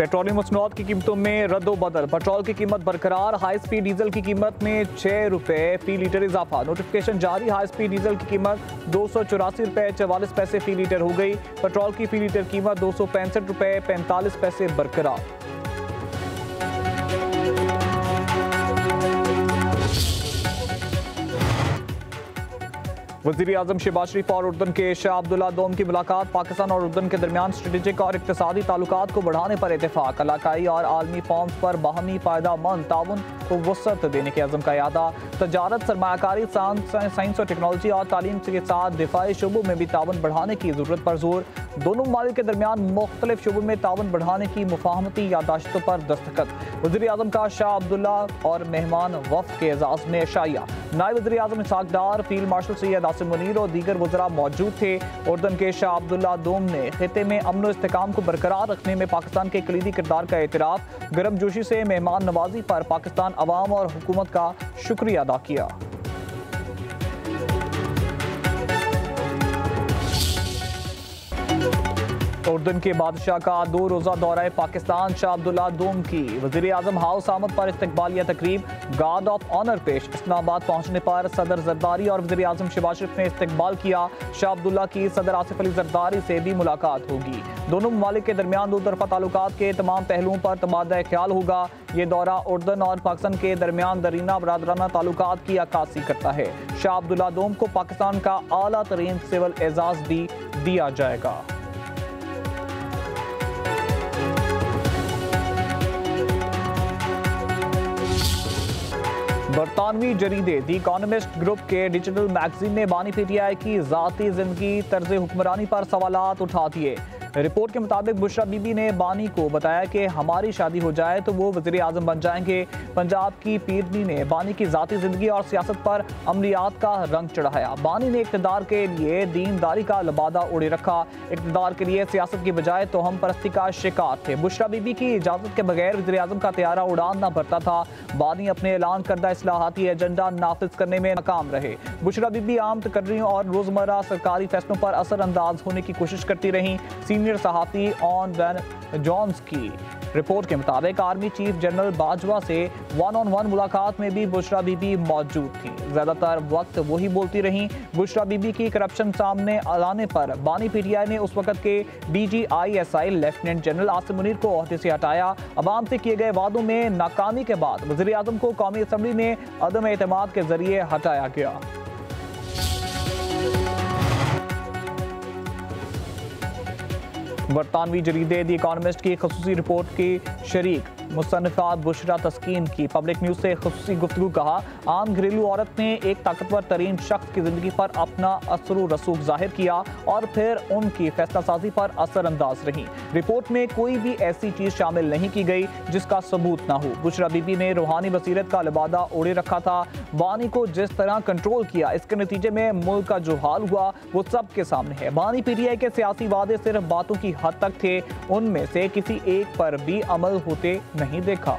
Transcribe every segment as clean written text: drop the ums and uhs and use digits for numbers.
Petroleum मसनूआत की कीमतों में रद्दोबदल, पेट्रोल की कीमत बरकरार, हाई स्पीड डीजल की कीमत में 6 रुपए फी लीटर इजाफा। नोटिफिकेशन जारी, हाई स्पीड डीजल की कीमत 284 रुपए 44 पैसे फी लीटर हो गई। पेट्रोल की फी लीटर कीमत 265 रुपए 45 पैसे बरकरार। वज़ीर-ए-आज़म शहबाज शरीफ और उर्दन के शाह अब्दुल्ला दोम की मुलाकात, पाकिस्तान और उर्दन के दरमियान स्ट्रेटेजिक और इक़्तिसादी ताल्लुकात को बढ़ाने पर इत्तेफाक, इलाकाई और आलमी फॉर्म्स पर बाहमी फायदामंद ताउन को वसअत देने के अज़म का इरादा। तजारत, सरमायाकारी, साइंस और टेक्नोलॉजी और तालीम के साथ दिफाई शोबों में भी ताउन बढ़ाने की ज़रूरत पर जोर। दोनों ममालिक के दरमियान मुख्तलिफ शोबों में ताउन बढ़ाने की मुफाहमती यादाश्तों पर दस्तखत। वज़ीर-ए-आज़म का शाह अब्दुल्ला और मेहमान वफ़द के एजाज़ में शाइया। नायब वज़ीर-ए-आज़म इसहाक़ डार, फील्ड मार्शल सैयद आसिम मुनीर और दीगर वज़रा मौजूद थे। उर्दन के शाह अब्दुल्ला दोम ने खित्ते में अमन और इस्तेहकाम को बरकरार रखने में पाकिस्तान के कलीदी किरदार का एतराफ़, गर्मजोशी से मेहमान नवाजी पर पाकिस्तान अवाम और हुकूमत का शुक्रिया अदा किया। उर्दन के बादशाह का 2 रोज़ा दौरा पाकिस्तान, शाह अब्दुल्ला दोम की वज़ीर-ए-आज़म हाउस आमद पर इस्तकबालिया तकरीब, गार्ड ऑफ ऑनर पेश। इस्लामाबाद पहुंचने पर सदर जरदारी और वज़ीर-ए-आज़म शहबाज शरीफ ने इस्तकबाल किया। शाह अब्दुल्ला की सदर आसिफ अली जरदारी से भी मुलाकात होगी। दोनों ममालिक के दरमियान दो तरफा ताल्लुकात के तमाम पहलुओं पर तबादला ख्याल होगा। ये दौरा उर्दन और पाकिस्तान के दरमियान दरीना बरादराना ताल्लुकात की अक्कासी करता है। शाह अब्दुल्ला दोम को पाकिस्तान का आला तरीन सिविल एजाज भी दिया जाएगा। बरतानवी जरीदे दी इकोनॉमिस्ट ग्रुप के डिजिटल मैगजीन ने बानी पीटीआई की ज़ाती जिंदगी, तर्ज हुक्मरानी पर सवालात उठा दिए। रिपोर्ट के मुताबिक बुशरा बीबी ने बानी को बताया कि हमारी शादी हो जाए तो वो वज़ीर आज़म बन जाएंगे। पंजाब की पीरनी ने बानी की ज़ाती ज़िंदगी और सियासत पर अमलियात का रंग चढ़ाया। बानी ने इक़्तिदार के लिए दीनदारी का लबादा उड़े रखा, इक़्तिदार के लिए सियासत की बजाय तोहम परस्ती का शिकार थे। बुशरा बीबी की इजाज़त के बगैर वज़ीर आज़म का तैयारा उड़ान न भरता था। बानी अपने ऐलान करदा इस्लाहाती एजेंडा नाफिज करने में नाकाम रहे। बुशरा बीबी आम तकर्रियों और रोज़मर्रा सरकारी फैसलों पर असरअंदाज होने की कोशिश करती रहीं। सीनियर सहाफ़ी ऑन वैन जॉन्स की रिपोर्ट के मुताबिक आर्मी चीफ जनरल बाजवा से 1-on-1 मुलाकात में भी बुशरा बीबी मौजूद थी। ज़्यादातर वक्त वही बोलती रहीं। बुशरा बीबी की करप्शन सामने आने पर बानी पीटीआई ने उस वक्त के BGISI lieutenant general Asim Munir को ओहदे से हटाया। अवाम से किए गए वादों में नाकामी के बाद वज़ीर आज़म को कौमी असम्बली में अदम एतमाद के जरिए हटाया गया। बरतानवी जरीदे दी इकोनॉमिस्ट की खसूसी रिपोर्ट की शरीक मुसन्निफा बुशरा तस्कीन की पब्लिक न्यूज़ से खसूसी गुफ्तगू कहा, आम घरेलू औरत ने एक ताकतवर तरीन शख्स की ज़िंदगी पर अपना असर रसूख जाहिर किया और फिर उनकी फैसला साजी पर असरअंदाज रही। रिपोर्ट में कोई भी ऐसी चीज़ शामिल नहीं की गई जिसका सबूत ना हो। बुशरा बीबी ने रूहानी बसीरत का लिबादा ओढ़े रखा था। बानी को जिस तरह कंट्रोल किया, इसके नतीजे में मुल्क का जो हाल हुआ वो सबके सामने है। बानी पीटीआई के सियासी वादे सिर्फ बातों की हद तक थे, उनमें से किसी एक पर भी अमल होते नहीं देखा।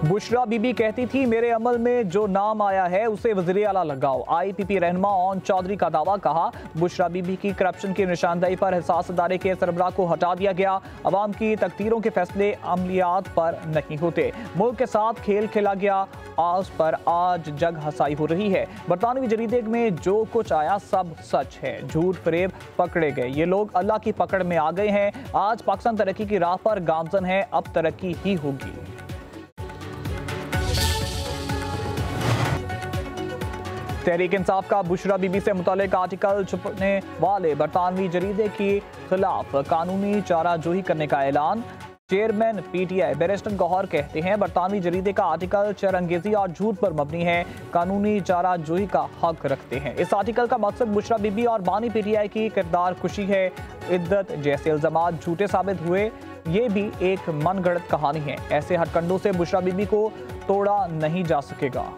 बुशरा बीबी कहती थी, मेरे अमल में जो नाम आया है उसे वज़ीर आला लगाओ। IPP रहनुमा ओन चौधरी का दावा, कहा बुशरा बीबी की करप्शन की निशानदेही पर हिसास इदारे के सरबराह को हटा दिया गया। अवाम की तकदीरों के फैसले अमलियात पर नहीं होते। मुल्क के साथ खेल खेला गया, आज पर आज जग हसाई हो रही है। बरतानवी जरीदे में जो कुछ आया सब सच है, झूठ फरेब पकड़े गए। ये लोग अल्लाह की पकड़ में आ गए हैं। आज पाकिस्तान तरक्की की राह पर गामजन है, अब तरक्की ही होगी। तहरीक इंसाफ का बुशरा बीबी से मुतालिक आर्टिकल छुपने वाले बरतानवी जरीदे के खिलाफ कानूनी चाराजोही करने का ऐलान। चेयरमैन PTI बैरिस्टर गौहर कहते हैं, बरतानवी जरीदे का आर्टिकल चरंगेजी और झूठ पर मबनी है, कानूनी चाराजोही का हक रखते हैं। इस आर्टिकल का मकसद बुशरा बीबी और बानी PTI की किरदार खुशी है। इद्दत जैसे इल्जामात झूठे साबित हुए, ये भी एक मनगढ़ंत कहानी है। ऐसे हथकंडों से बुशरा बीबी को तोड़ा नहीं जा सकेगा।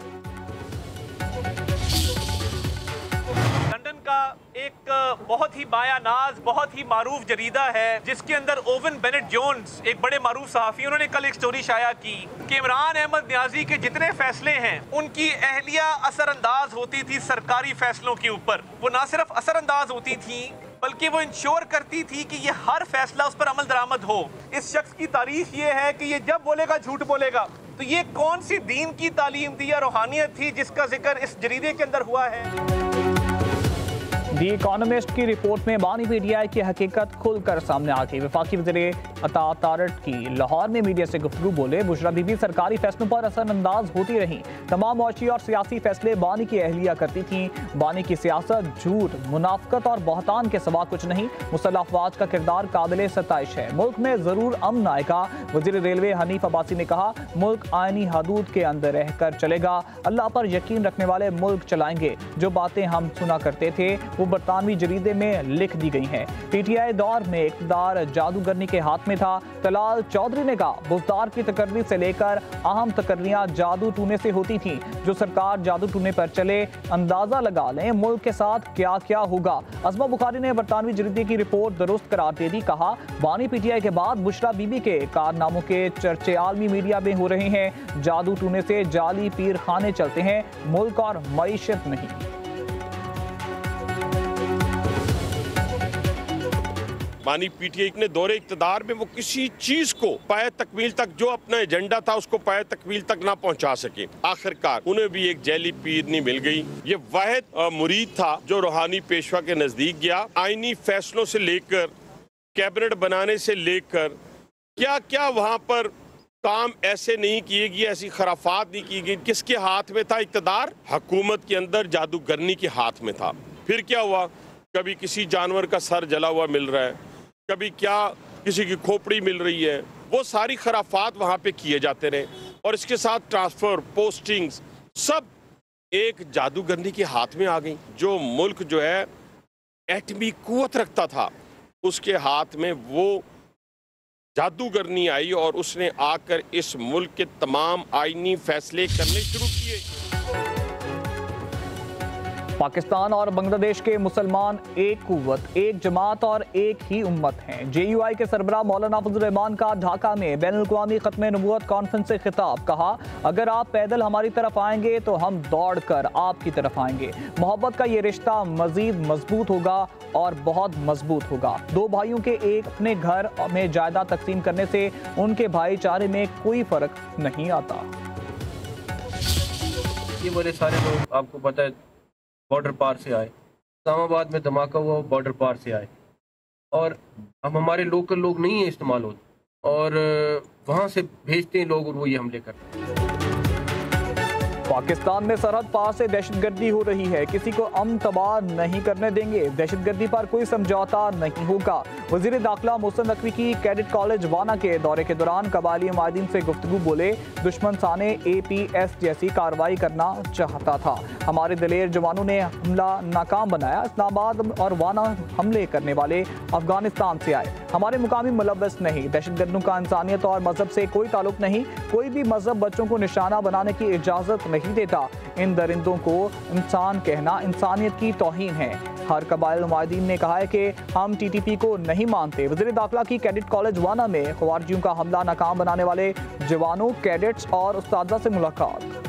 एक बहुत ही बायानाज, बहुत ही मारूफ जरीदा है जिसके अंदर ओवन बेनेट जोन्स एक बड़े मारूफ सहाफ़ी, उन्होंने कल एक स्टोरी शाया की कि इमरान अहमद न्याजी के जितने फैसले हैं उनकी अहलिया असरअंदाज होती थी सरकारी फैसलों के ऊपर। वो ना सिर्फ असरअंदाज होती थी बल्कि वो इंश्योर करती थी कि ये हर फैसला उस पर अमल दरामद हो। इस शख्स की तारीफ ये है कि ये जब बोलेगा झूठ बोलेगा। तो ये कौन सी दीन की तालीम थी या रूहानियत थी जिसका जिक्र इस जरीदे के अंदर हुआ है? दी इकोनॉमिस्ट की रिपोर्ट में बानी पीटीआई की हकीकत खुलकर सामने आ गई। वफाकी वज़ीर अता तारट की लाहौर में मीडिया से गुफ्तगू बोले, बुशरा बीबी सरकारी फैसलों पर असरअंदाज होती रहीं। तमाम मुआशी और सियासी फैसले बानी की अहलिया करती थीं। बानी की सियासत झूठ, मुनाफकत और बहतान के सिवा कुछ नहीं। मुसल्लह अफवाज का किरदार काबिल सताइश है। मुल्क में जरूर अमन आएगा। वज़ीर रेलवे हनीफ अब्बासी ने कहा, मुल्क आईनी हदूद के अंदर रहकर चलेगा। अल्लाह पर यकीन रखने वाले मुल्क चलाएंगे। जो बातें हम सुना करते थे वो बरतानवी जरीदे में लिख दी गई हैं। पीटीआई दौर में इक़्तिदार जादूगरनी के हाथ में था। तलाल चौधरी ने कहा, बुज़दार की तकर्री से लेकर अहम तकर्रियां जादू टूने से होती थीं। जो सरकार जादू टूने पर चले, अंदाजा लगा लें मुल्क के साथ क्या क्या होगा। अज़मा बुखारी ने बरतानवी जरीदे की रिपोर्ट दुरुस्त करार दे दी। कहा, बानी पीटीआई के बाद बुशरा बीबी के कारनामों के चर्चे आलमी मीडिया में हो रहे हैं। जादू टूने से जाली पीर खाने चलते हैं, मुल्क और मईशत नहीं। बानी पीटीआई ने दौरे इक़्तिदार में वो किसी चीज को पाए तकमील तक, जो अपना एजेंडा था उसको पाए तकमील तक ना पहुंचा सके। आखिरकार उन्हें भी एक जैली पीरनी मिल गई। ये वाहिद मुरीद था जो रूहानी पेशवा के नजदीक गया। आईनी फैसलों से लेकर कैबिनेट बनाने से लेकर क्या क्या वहां पर काम ऐसे नहीं किए गए, ऐसी खराफात नहीं की गई। किसके हाथ में था इक़्तिदार? हुकूमत के अंदर जादूगरनी के हाथ में था। फिर क्या हुआ? कभी किसी जानवर का सर जला हुआ मिल रहा है, कभी क्या किसी की खोपड़ी मिल रही है। वो सारी खराफात वहाँ पे किए जाते रहे और इसके साथ ट्रांसफ़र, पोस्टिंग्स सब एक जादूगरनी के हाथ में आ गई। जो मुल्क जो है एटमी कुव्वत रखता था, उसके हाथ में वो जादूगरनी आई और उसने आकर इस मुल्क के तमाम आईनी फैसले करने शुरू किए। पाकिस्तान और बांग्लादेश के मुसलमान एक कुव्वत, एक जमात और एक ही उम्मत हैं। जेयूआई के सरबराह मौलाना फजल रहमान का ढाका में बैनुल-अक़वामी ख़त्म नबूवत कॉन्फ्रेंस से खिताब। कहा, अगर आप पैदल हमारी तरफ आएंगे तो हम दौड़ कर आपकी तरफ आएंगे। मोहब्बत का ये रिश्ता मजीद मजबूत होगा और बहुत मजबूत होगा। दो भाइयों के एक अपने घर में जायदाद तकसीम करने से उनके भाईचारे में कोई फ़र्क नहीं आता। ये बोले सारे लोग आपको पता है बॉर्डर पार से आए, इस्लामाबाद में धमाका हुआ बॉर्डर पार से आए और हम हमारे लोकल लोग नहीं है इस्तेमाल होते और वहाँ से भेजते हैं लोग और वो ये हमले करते हैं। पाकिस्तान में सरहद पार से दहशतगर्दी हो रही है, किसी को अमन तबाह नहीं करने देंगे। दहशतगर्दी पर कोई समझौता नहीं होगा। वजीर दाखिला मोहसिन नकवी की कैडेट कॉलेज वाना के दौरे के दौरान कबायली माहिदीन से गुफ्तगू बोले, दुश्मन साने APS जैसी कार्रवाई करना चाहता था। हमारे दलेर जवानों ने हमला नाकाम बनाया। इस्लामाबाद और वाना हमले करने वाले अफगानिस्तान से आए, हमारे मुकामी मुलव्वस नहीं। दहशतगर्दों का इंसानियत और मजहब से कोई ताल्लुक नहीं। कोई भी मजहब बच्चों को निशाना बनाने की इजाज़त नहीं देता। इन दरिंदों को इंसान कहना इंसानियत की तौहीन है। हर कबाइल नुमाइंदीन ने कहा है कि हम TTP को नहीं मानते। वज़ीर दाखिला की कैडेट कॉलेज वाना में ख़वारिजियों का हमला नाकाम बनाने वाले जवानों, कैडेट्स और उस्तादा से मुलाकात।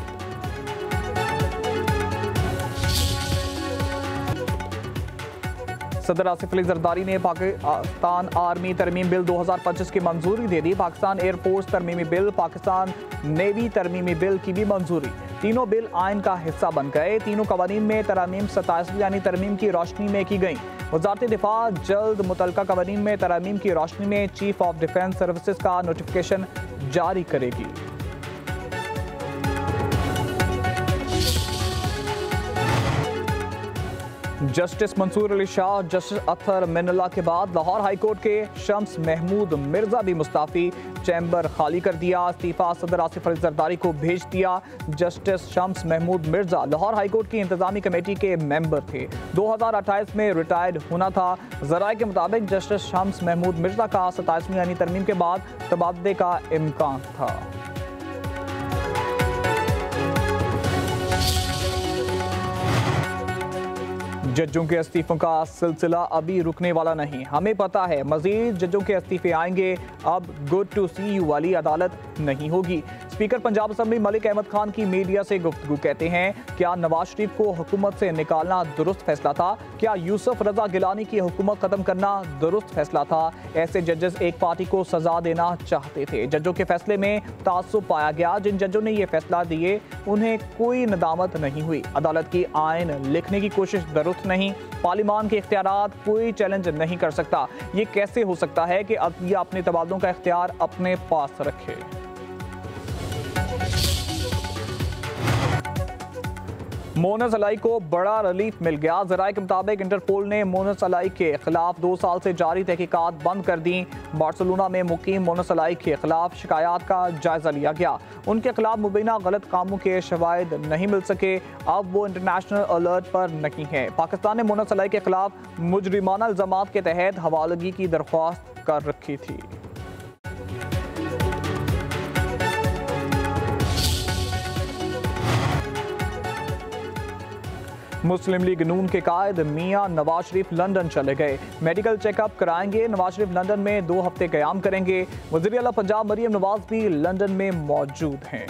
सदर आसिफ अली जरदारी ने पाकिस्तान आर्मी तरमीम बिल 2025 की मंजूरी दे दी। पाकिस्तान एयरफोर्स तरमीमी बिल, पाकिस्तान नेवी तरमीमी बिल की भी मंजूरी। तीनों बिल आइन का हिस्सा बन गए। तीनों कवानीन में तरमीम 27 यानी तरमीम की रोशनी में की गई। वज़ारत दिफा जल्द मुतलका कवानीन में तरमीम की रोशनी में चीफ ऑफ डिफेंस सर्विसेज का नोटिफिकेशन जारी करेगी। जस्टिस मंसूर अली शाह, जस्टिस अतहर मिनल्ला के बाद लाहौर हाईकोर्ट के शम्स महमूद मिर्जा भी मुस्ताफी, चैम्बर खाली कर दिया। इस्तीफा सदर आसिफ अली जरदारी को भेज दिया। जस्टिस शम्स महमूद मिर्जा लाहौर हाईकोर्ट की इंतजामी कमेटी के मेंबर थे। 2028 में रिटायर्ड होना था। जराये के मुताबिक जस्टिस शम्स महमूद मिर्जा का 27वीं यानी तरमीम के बाद तबादले का इम्कान था। जजों के इस्तीफों का सिलसिला अभी रुकने वाला नहीं। हमें पता है मजीद जजों के इस्तीफे आएंगे। अब गुड टू सी यू वाली अदालत नहीं होगी। स्पीकर पंजाब असम्बली मलिक अहमद खान की मीडिया से गुफ्तगू कहते हैं, क्या नवाज शरीफ को हुकूमत से निकालना दुरुस्त फैसला था? क्या यूसुफ रजा गिलानी की हुकूमत खत्म करना दुरुस्त फैसला था? ऐसे जजेस एक पार्टी को सजा देना चाहते थे। जजों के फैसले में तासुब पाया गया। जिन जजों ने ये फैसला दिए उन्हें कोई नदामत नहीं हुई। अदालत की आइन लिखने की कोशिश दुरुस्त नहीं। पार्लिमान के इख्तियारात कोई चैलेंज नहीं कर सकता। ये कैसे हो सकता है कि अदलिया अपने तबादलों का इख्तियार अपने पास रखे? मोनस अलाई को बड़ा रिलीफ मिल गया। ज़राए के मुताबिक इंटरपोल ने मोनस अलाई के खिलाफ 2 साल से जारी तहकीकात बंद कर दी। बार्सिलोना में मुकीम मोनस अलाई के खिलाफ शिकायत का जायजा लिया गया। उनके खिलाफ मुबैना गलत कामों के शवाहिद नहीं मिल सके। अब वो इंटरनेशनल अलर्ट पर नहीं है। पाकिस्तान ने मोनस अलाई के खिलाफ मुजरिमाना इल्जामात के तहत हवालगी की दरख्वास्त कर रखी थी। मुस्लिम लीग नून के कायद मियां नवाज शरीफ लंदन चले गए। मेडिकल चेकअप कराएंगे। नवाज शरीफ लंदन में 2 हफ्ते क़याम करेंगे। वज़ीर आला पंजाब मरियम नवाज भी लंदन में मौजूद हैं।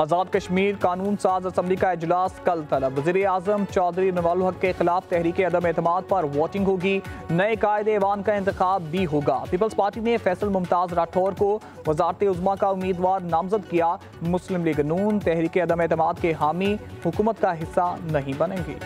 आज़ाद कश्मीर कानून साज असम्बली का इजलास कल तलब। वज़ीर आज़म चौधरी नवाल हक के खिलाफ तहरीक अदम एतमाद पर वोटिंग होगी। नए कायदे ऐवान का इंतखाब भी होगा। पीपल्स पार्टी ने फैसल मुमताज़ राठौर को वज़ारत उज़्मा का उम्मीदवार नामजद किया। मुस्लिम लीग नून तहरीक अदम एतमाद के हामी हुकूमत का हिस्सा नहीं बनेंगी।